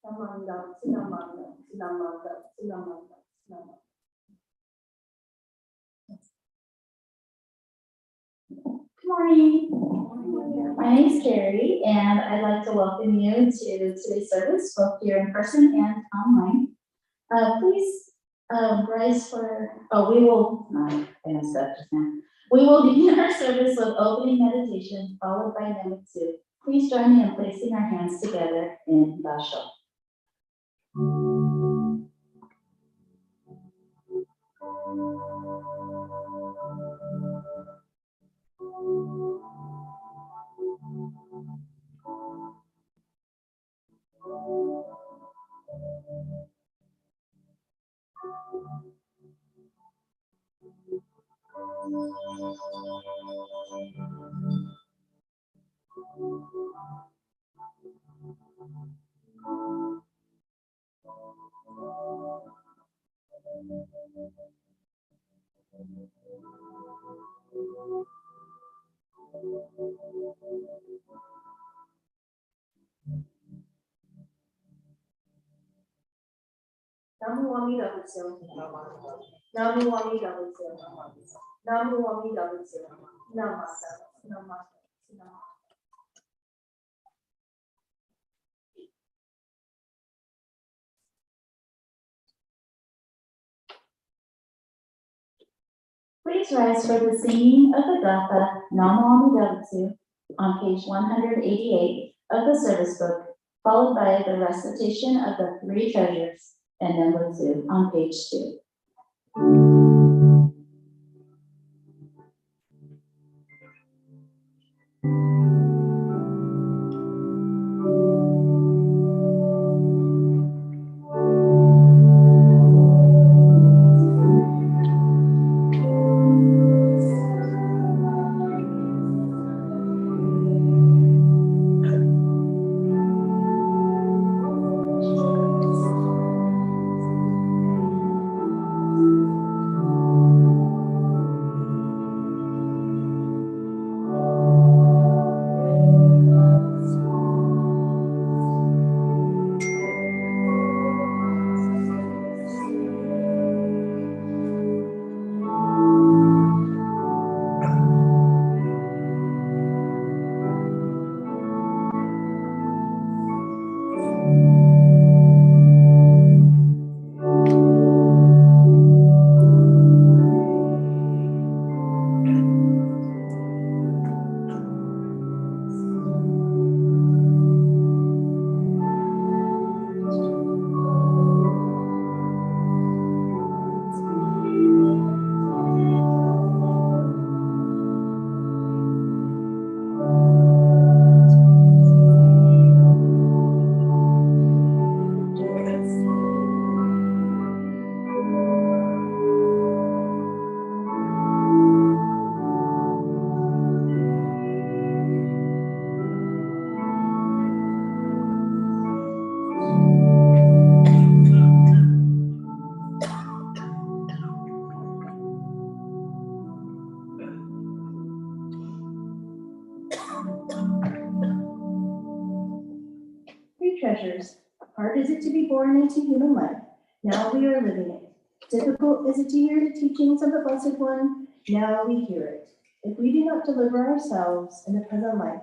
Sinamanda, Sinamanda, Sinamanda, Sinamanda, Sinamanda. Good morning. My name is Carrie, and I'd like to welcome you to today's service, both here in person and online. Please rise for, we will, I messed up just now. We will begin our service with opening meditation, followed by Namitsu. Please join me in placing our hands together in Basho. Namu Amida Butsu. Namu Amida Butsu. Namu Amida Butsu. Namaste. Namaste. Namaste. Please rise for the singing of the Gatha Namu Amida Butsu on page 188 of the service book, followed by the recitation of the three treasures and then Butsu on page 2. Three treasures. Hard is it to be born into human life. Now we are living it. Difficult is it to hear the teachings of the Blessed One. Now we hear it. If we do not deliver ourselves in the present life,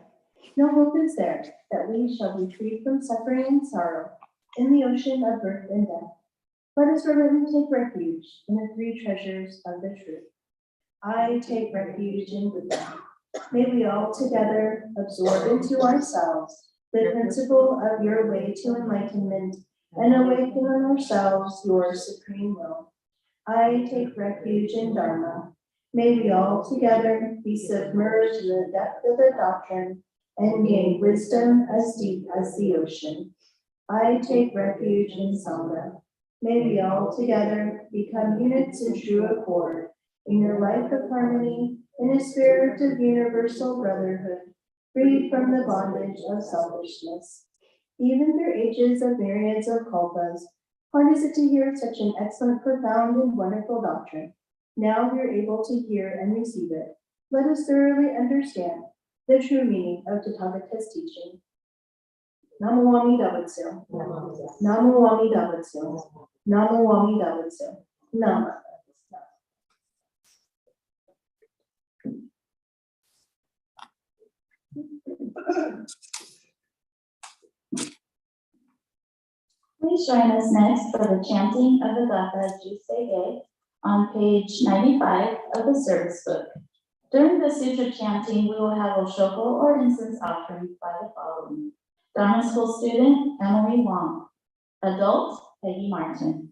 no hope is there that we shall be freed from suffering and sorrow in the ocean of birth and death. Let us reverently take refuge in the three treasures of the truth. I take refuge in Buddha. May we all together absorb into ourselves the principle of your way to enlightenment and awaken in ourselves your supreme will. I take refuge in Dharma. May we all together be submerged in the depth of the doctrine and gain wisdom as deep as the ocean. I take refuge in Sangha. May we all together become units in true accord, in your life of harmony, in a spirit of universal brotherhood, free from the bondage of selfishness. Even through ages of myriads of kalpas, hard is it to hear such an excellent, profound, and wonderful doctrine. Now we are able to hear and receive it. Let us thoroughly understand the true meaning of Tathagata's teaching. Namo Amida Butsu. Namo Amida Butsu. Namo Amida Butsu. Namaste. Please join us next for the chanting of the Gatha Jusei on page 95 of the service book. During the sutra chanting, we will have a shoko or incense offering by the following: Dharma School student Emily Wong, adult Peggy Martin.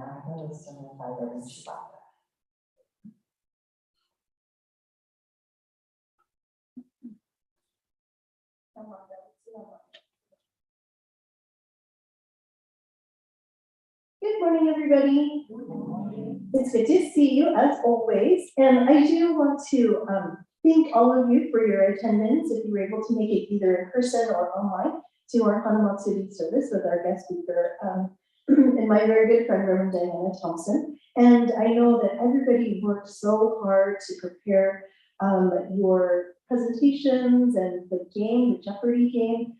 I really signified everything she bought. Good morning, everybody. It's good to see you as always. And I do want to thank all of you for your attendance, if you were able to make it either in person or online, to our Hanamot City service with our guest speaker and my very good friend, Reverend Diana Thompson. And I know that everybody worked so hard to prepare your presentations and the game, the Jeopardy game.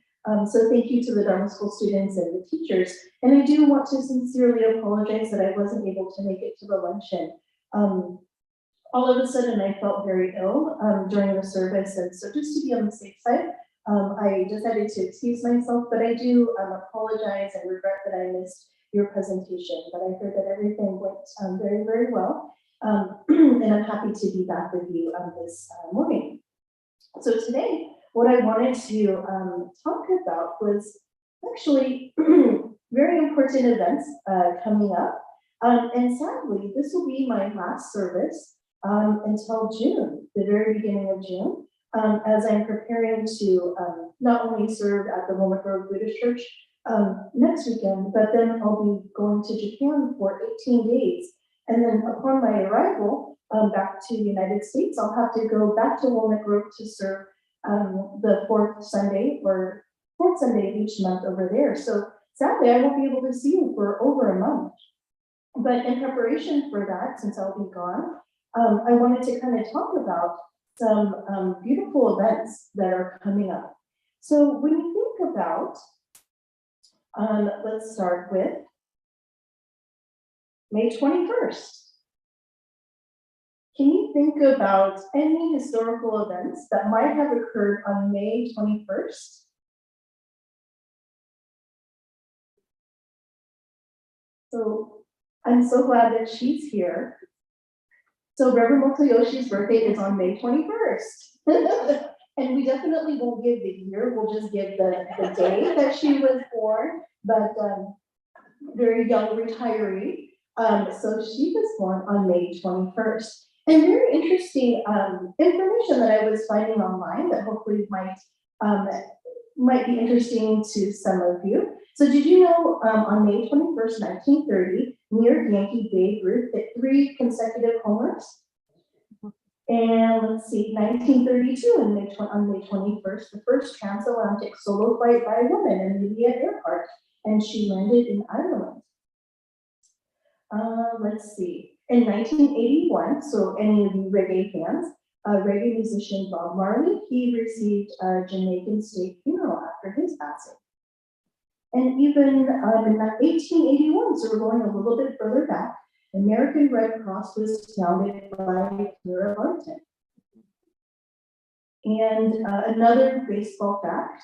So thank you to the Dharma School students and the teachers. And I do want to sincerely apologize that I wasn't able to make it to the luncheon. All of a sudden I felt very ill during the service. And so just to be on the safe side, I decided to excuse myself, but I do apologize and regret that I missed your presentation. But I heard that everything went very, very well. And I'm happy to be back with you this morning. So today, what I wanted to talk about was actually very important events coming up. And sadly, this will be my last service until June, the very beginning of June, as I'm preparing to not only serve at the Womack Road Buddhist Church next weekend, but then I'll be going to Japan for 18 days. And then upon my arrival back to the United States, I'll have to go back to Womack Road to serve the fourth Sunday of each month over there. So sadly, I won't be able to see you for over a month. But in preparation for that, since I'll be gone, I wanted to kind of talk about some beautiful events that are coming up. So when you think about, let's start with May 21st. Can you think about any historical events that might have occurred on May 21st? So I'm so glad that she's here. So Reverend Motoyoshi's birthday is on May 21st. And we definitely won't give the year, we'll just give the day that she was born, but very young retiree. So she was born on May 21st. And very interesting information that I was finding online that hopefully might be interesting to some of you. So did you know on May 21st, 1930, near Yankee Babe Ruth hit 3 consecutive homers? And let's see, 1932 on May 21st, the first transatlantic solo flight by a woman, Amelia Earhart, and she landed in Ireland. Let's see, in 1981, so any of you reggae fans, reggae musician Bob Marley, he received a Jamaican state funeral after his passing. And even in 1881, so we're going a little bit further back, American Red Cross was founded by Clara Barton. And another baseball fact,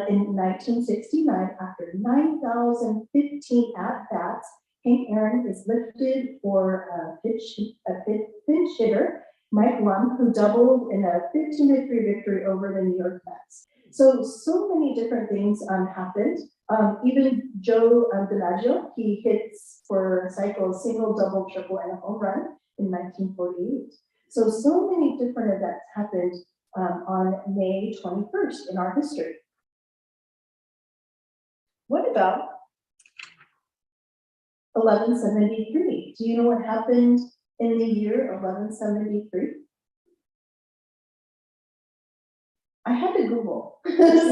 in 1969, after 9,015 at-bats, Hank Aaron is lifted for a pinch hitter, Mike Lum, who doubled in a 15-3 victory over the New York Mets. So many different things happened. Even Joe DiMaggio, he hits for a cycle, single, double, triple, and a home run in 1948. So many different events happened on May 21st in our history. What about 1173? Do you know what happened in the year 1173? I had to Google.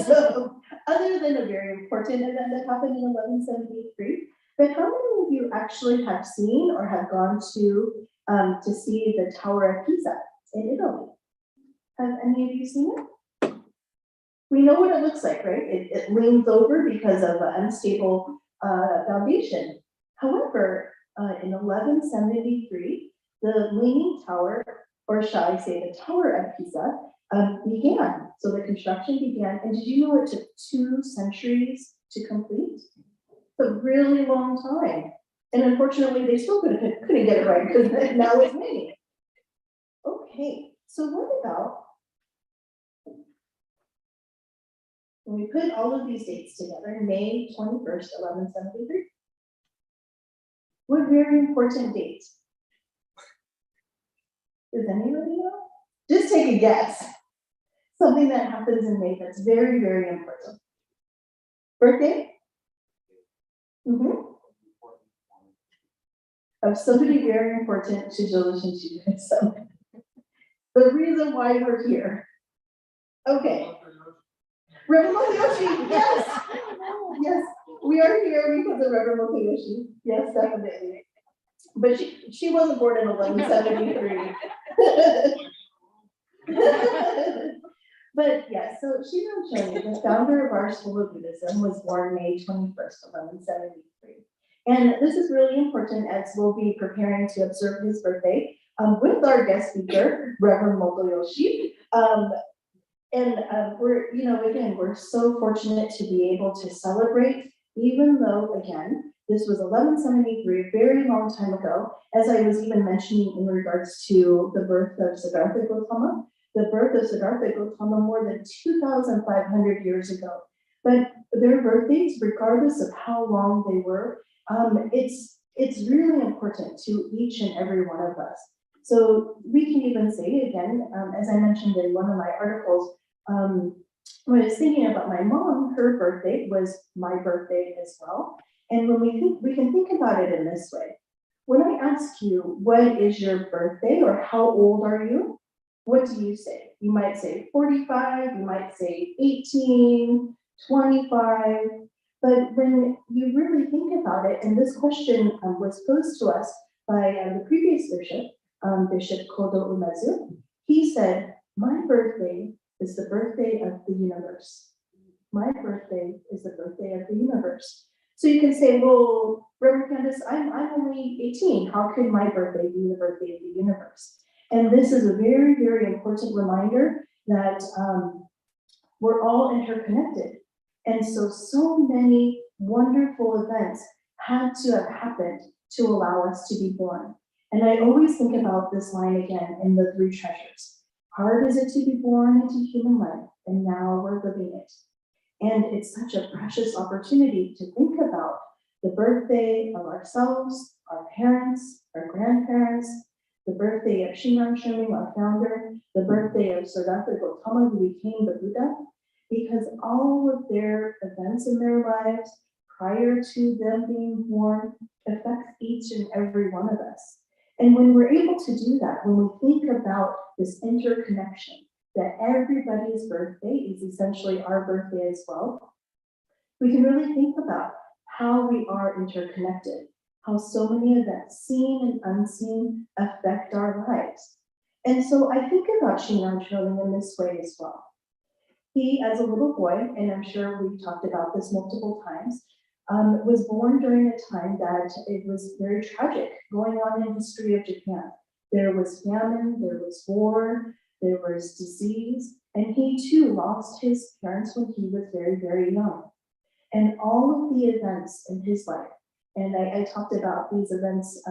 So other than a very important event that happened in 1173, but how many of you actually have seen or have gone to see the Tower of Pisa in Italy? Have any of you seen it? We know what it looks like, right? It leans over because of an unstable foundation. However, in 1173, the Leaning Tower, or shall I say the Tower of Pisa, began. So the construction began, and did you know it took 2 centuries to complete? It's a really long time. And unfortunately, they still couldn't get it right because now it's many. Okay, so what about when we put all of these dates together, May 21st, 1173? What very important date? Does anybody know? Just take a guess. Something that happens in May that's very, very important. Birthday? Of somebody very important to relationship. So the reason why we're here. Okay. Reverend Mokiyoshi, yes. Yes, we are here because of Reverend Mokiyoshi. Yes, definitely. But she wasn't born in 1173. But yeah, so Shinran Shonin, the founder of our school of Buddhism, was born May 21st, 1173. And this is really important as we'll be preparing to observe his birthday with our guest speaker, Reverend Mokiyoshi. We're, again, we're so fortunate to be able to celebrate, even though, again, this was 1173, a very long time ago, as I was even mentioning in regards to the birth of Siddhartha Gautama. The birth of Siddhartha Gautama more than 2,500 years ago. But their birthdays, regardless of how long they were, it's really important to each and every one of us. So we can even say again, as I mentioned in one of my articles, when I was thinking about my mom, her birthday was my birthday as well. And when we can think about it in this way. When I ask you, what is your birthday or how old are you? What do you say? You might say 45, you might say 18, 25. But when you really think about it, and this question was posed to us by the previous bishop, Bishop Kodo Umezu, he said, my birthday is the birthday of the universe. My birthday is the birthday of the universe. So you can say, well, Reverend Candace, I'm only 18. How can my birthday be the birthday of the universe? And this is a very, very important reminder that we're all interconnected. And so many wonderful events had to have happened to allow us to be born. And I always think about this line again in the three treasures. Hard is it to be born into human life, and now we're living it. And it's such a precious opportunity to think about the birthday of ourselves, our parents, our grandparents, the birthday of Shinran Shonin, our founder, the birthday of Siddhartha Gautama, who became the Buddha, because all of their events in their lives prior to them being born affects each and every one of us. And when we're able to do that, when we think about this interconnection, that everybody's birthday is essentially our birthday as well, we can really think about how we are interconnected, how so many events, seen and unseen, affect our lives. And so I think about Shinran Shonin in this way as well. He, as a little boy, and I'm sure we've talked about this multiple times, was born during a time that it was very tragic going on in the history of Japan. There was famine, there was war, there was disease, and he too lost his parents when he was very, very young. And all of the events in his life, and I talked about these events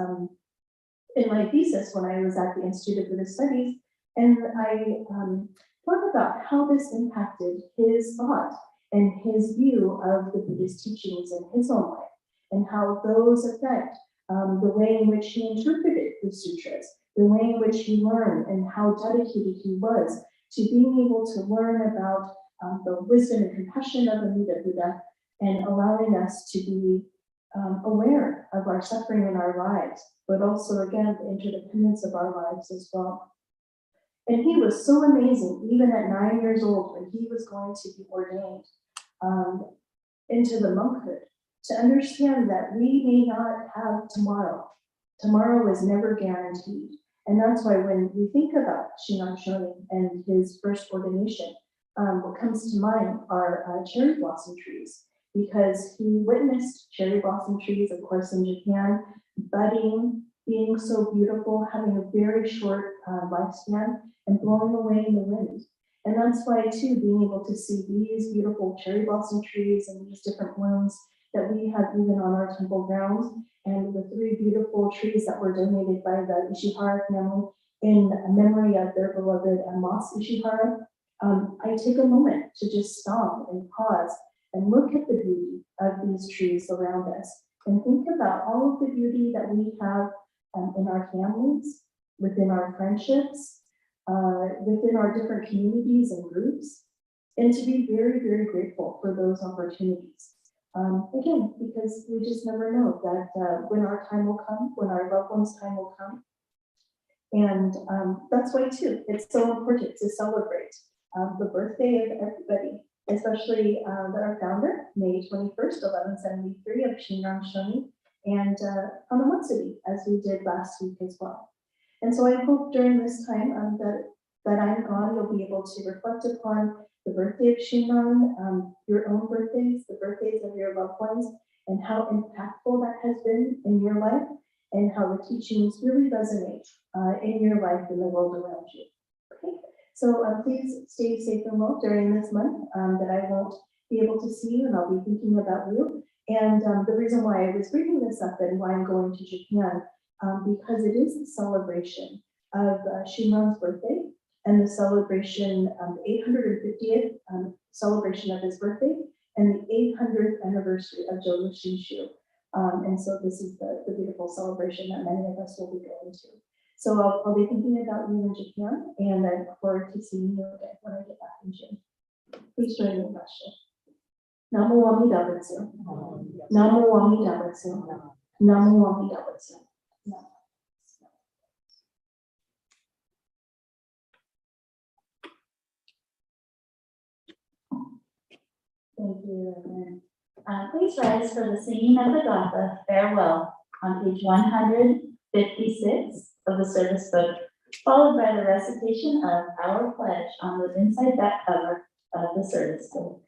in my thesis when I was at the Institute of Buddhist Studies, and I thought about how this impacted his thought and his view of the Buddhist teachings in his own life, and how those affect the way in which he interpreted the sutras, the way in which he learned, and how dedicated he was to being able to learn about the wisdom and compassion of Amida Buddha, and allowing us to be aware of our suffering in our lives, but also, again, the interdependence of our lives as well. And he was so amazing, even at 9 years old, when he was going to be ordained into the monkhood, to understand that we may not have tomorrow. Tomorrow is never guaranteed. And that's why when we think about Shinran Shonin and his first ordination, what comes to mind are cherry blossom trees, because he witnessed cherry blossom trees, of course, in Japan, budding, being so beautiful, having a very short lifespan, and blowing away in the wind. And that's why, too, being able to see these beautiful cherry blossom trees and these different blooms that we have even on our temple grounds, and the 3 beautiful trees that were donated by the Ishihara family in memory of their beloved Mas Ishihara, I take a moment to just stop and pause and look at the beauty of these trees around us, and think about all of the beauty that we have in our families, within our friendships, within our different communities and groups, and to be very, very grateful for those opportunities. Again, because we just never know that when our time will come, when our loved ones' time will come. And that's why too, it's so important to celebrate the birthday of everybody, especially our founder, May 21st, 1173 of Shinran Shoni, and Hanamatsu, as we did last week as well. And so I hope during this time that I'm gone, you'll be able to reflect upon the birthday of Shinran, your own birthdays, the birthdays of your loved ones, and how impactful that has been in your life, and how the teachings really resonate in your life and the world around you. Okay, so please stay safe and well during this month that I won't be able to see you, and I'll be thinking about you. And the reason why I was bringing this up and why I'm going to Japan, because it is the celebration of Shinran's birthday and the celebration, the 850th celebration of his birthday and the 800th anniversary of Jodo Shinshu. And so this is the beautiful celebration that many of us will be going to. So I'll be thinking about you in Japan, and I look forward to seeing you again when I get back in June. Please join me in question. Namo Amida Butsu. Namo Amida Butsu. Namo Amida Butsu. Thank you, Reverend. Please rise for the singing of the Gatha Farewell on page 156 of the service book, followed by the recitation of our pledge on the inside back cover of the service book.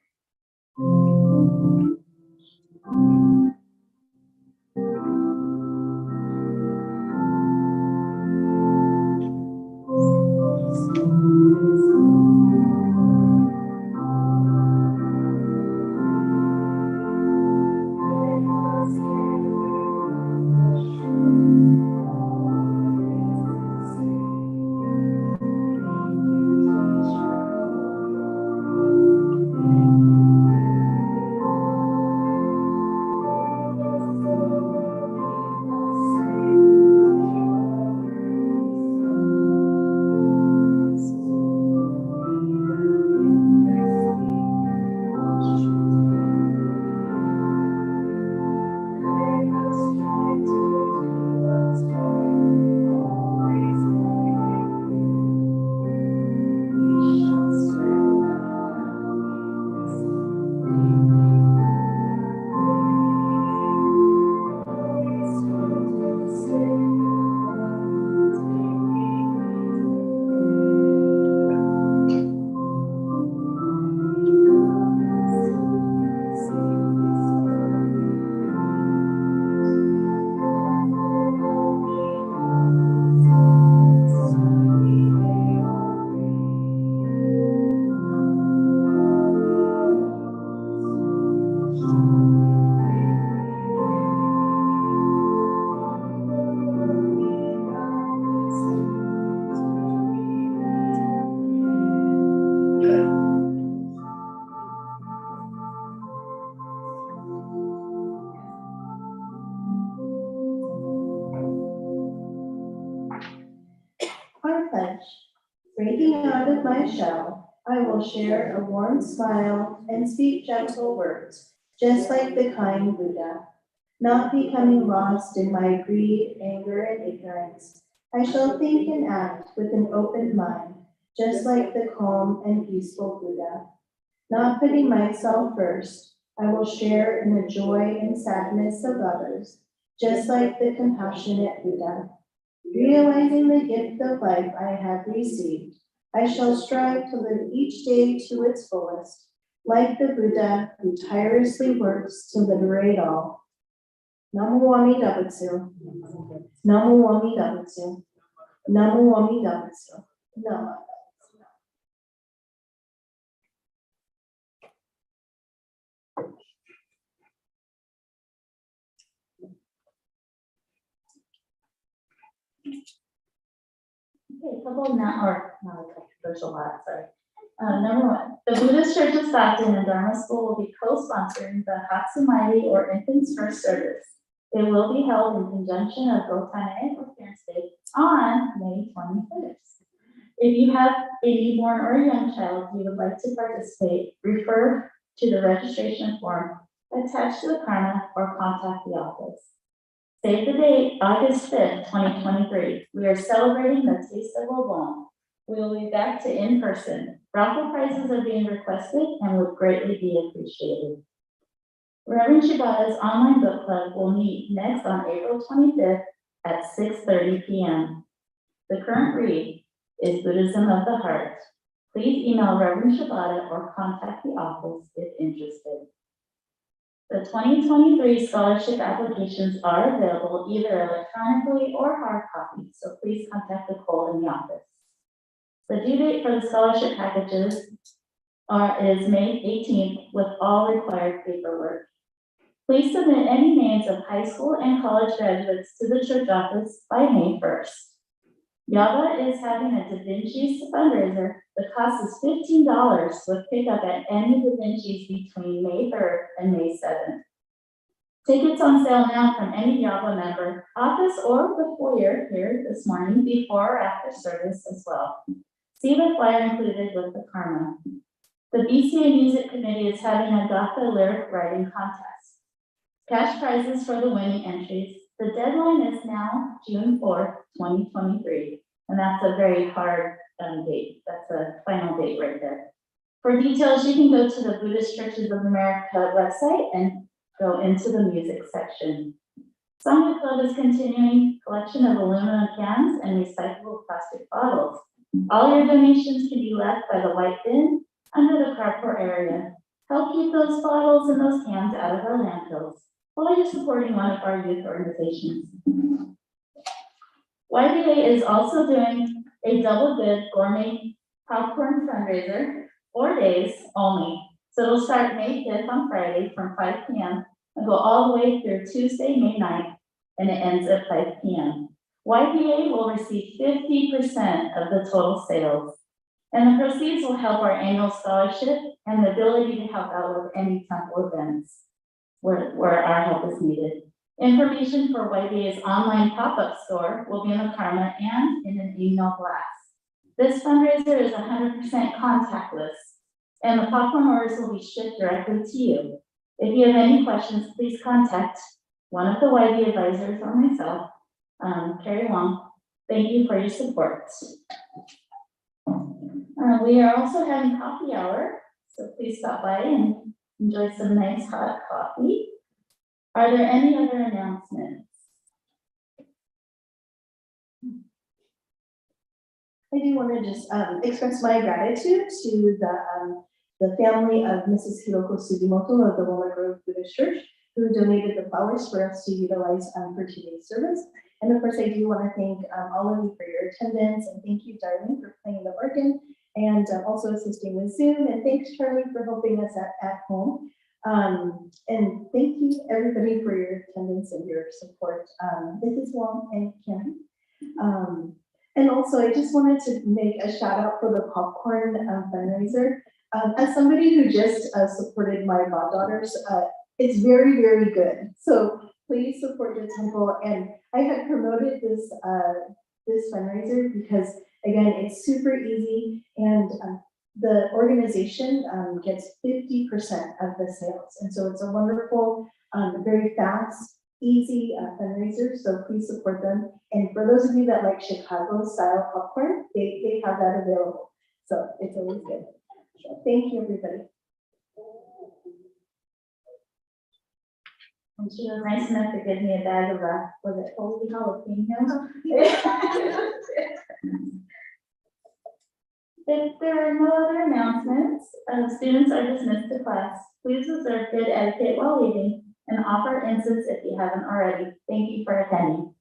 Our pledge. Breaking out of my shell, I will share a warm smile and speak gentle words, just like the kind Buddha. Not becoming lost in my greed, anger, and ignorance, I shall think and act with an open mind, just like the calm and peaceful Buddha. Not putting myself first, I will share in the joy and sadness of others, just like the compassionate Buddha. Realizing the gift of life I have received, I shall strive to live each day to its fullest, like the Buddha who tirelessly works to liberate all. Namo Amida Butsu. Namo Amida Butsu. Namo Amida Butsu. Namo. Okay, couple now, or not a couple, there's a lot, sorry. Number one, the Buddhist Church of Stockton and Dharma School will be co-sponsoring the Hatsumairi or Infants First Service It will be held in conjunction of Gotane or Parents' Day on May 21st. If you have a newborn or a young child you would like to participate, refer to the registration form attached to the Karma or contact the office. Save the date, August 5th, 2023. We are celebrating the Taste of Bourbon. We will be back to in-person. Raffle prizes are being requested and would greatly be appreciated. Reverend Shibata's online book club will meet next on April 25th at 6:30 p.m. The current read is Buddhism of the Heart. Please email Reverend Shibata or contact the office if interested. The 2023 scholarship applications are available either electronically or hard copy, so please contact Nicole in the office. The due date for the scholarship packages is May 18th with all required paperwork. Please submit any names of high school and college graduates to the church office by May 1st. Yava is having a Da Vinci's fundraiser. The cost is $15 with pickup at any Da Vinci's between May 3rd and May 7th. Tickets on sale now from any Yava member, office or the foyer here this morning before or after service as well. See the flyer included with the Karma. The BCA Music Committee is having a Gatha lyric writing contest. Cash prizes for the winning entries. The deadline is now June 4th, 2023, and that's a very hard date. That's a final date right there. For details, you can go to the Buddhist Churches of America website and go into the music section. Sangha Club is continuing collection of aluminum cans and recyclable plastic bottles. All your donations can be left by the white bin under the carport area. Help keep those bottles and those cans out of our landfills while you're supporting one of our youth organizations. YBA is also doing a double good gourmet popcorn fundraiser, 4 days only. So it'll start May 5th on Friday from 5 p.m. and go all the way through Tuesday, May 9th, and it ends at 5 p.m. YBA will receive 50% of the total sales, and the proceeds will help our annual scholarship and the ability to help out with any temple events where our help is needed. Information for YBA's online pop-up store will be in the Karma and in an email blast. This fundraiser is 100% contactless, and the popcorn orders will be shipped directly to you. If you have any questions, please contact one of the YBA advisors or myself, Carrie Wong. Thank you for your support. We are also having coffee hour, so please stop by and enjoy some nice hot coffee. Are there any other announcements? I do want to just express my gratitude to the family of Mrs. Hiroko Sugimoto of the Walnut Grove Buddhist Church, who donated the flowers for us to utilize for today's service. And of course, I do want to thank all of you for your attendance, and thank you, Darlene, for playing the organ and also assisting with Zoom. And thanks, Charlie, for helping us at home. And thank you, everybody, for your attendance and your support. This is Wong and Kim. And also, I just wanted to make a shout out for the popcorn fundraiser. As somebody who just supported my goddaughters, it's very, very good. So please support the temple. And I had promoted this this fundraiser because, again, it's super easy, and the organization gets 50% of the sales. And so it's a wonderful, very fast, easy fundraiser. So please support them. And for those of you that like Chicago style popcorn, they have that available. So it's always good. So thank you, everybody. And she was nice enough to give me a bag of, was it holy jalapeno? If there are no other announcements, students are dismissed to class. Please observe good etiquette while leaving and offer incense if you haven't already. Thank you for attending.